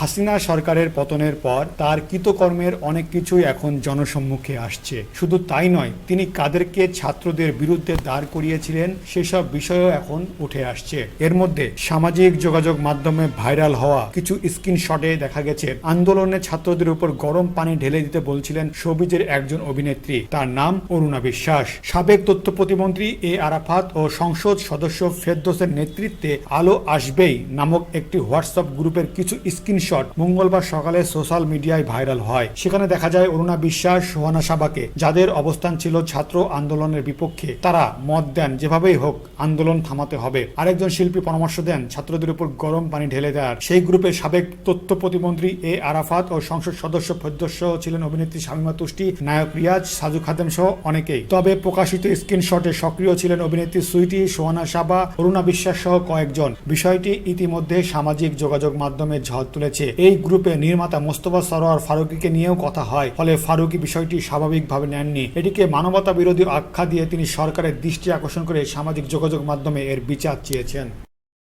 হাসিনা সরকারের পতনের পর তার কৃতকর্মের অনেক কিছুই এখন জনসম্মুখে আসছে। শুধু তাই নয়, তিনি কাদেরকে ছাত্রদের বিরুদ্ধে দাঁড় করিয়েছিলেন সেসব বিষয়ও এখন উঠে আসছে। এর মধ্যে সামাজিক যোগাযোগ মাধ্যমে ভাইরাল হওয়া কিছু স্ক্রিনশটে দেখা গেছে আন্দোলনে ছাত্রদের উপর গরম পানি ঢেলে দিতে বলছিলেন শোবিজের একজন অভিনেত্রী। তার নাম অরুণা বিশ্বাস। সাবেক তথ্য প্রতিমন্ত্রী এ আরাফাত ও সংসদ সদস্য ফেরদৌসের নেতৃত্বে আলো আসবেই নামক একটি হোয়াটসঅ্যাপ গ্রুপের কিছু স্ক্রিনশট মঙ্গলবার সকালে সোশ্যাল মিডিয়ায় ভাইরাল হয়। সেখানে দেখা যায় অরুণা বিশ্বাস, সোহানা সাবাকে, যাদের অবস্থান ছিল ছাত্র আন্দোলনের বিপক্ষে, তারা মত দেন যেভাবেই হোক আন্দোলন থামাতে হবে। আরেকজন শিল্পী পরামর্শ দেন ছাত্রদের উপর গরম পানি ঢেলে দেওয়ার। সেই গ্রুপে সাবেক তথ্য প্রতিমন্ত্রী এ আরাফাত ও সংসদ সদস্য ফেরদৌস ছিলেন, অভিনেত্রী শামীমা তুষ্টি, নায়ক রিয়াজ, সাজু খাদেম সহ অনেকেই। তবে প্রকাশিত স্ক্রিনশটে সক্রিয় ছিলেন অভিনেত্রী সুইটি, সোহানা সাবা, অরুণা বিশ্বাস সহ কয়েকজন। বিষয়টি ইতিমধ্যে সামাজিক যোগাযোগ মাধ্যমে ঝড় তুলেছে। এই গ্রুপে নির্মাতা মোস্তফা সরোয়ার ফারুকীকে নিয়েও কথা হয়, ফলে ফারুকী বিষয়টি স্বাভাবিকভাবে নেননি। এটিকে মানবতা বিরোধী আখ্যা দিয়ে তিনি সরকারের দৃষ্টি আকর্ষণ করে সামাজিক যোগাযোগ মাধ্যমে এর বিচার চেয়েছেন।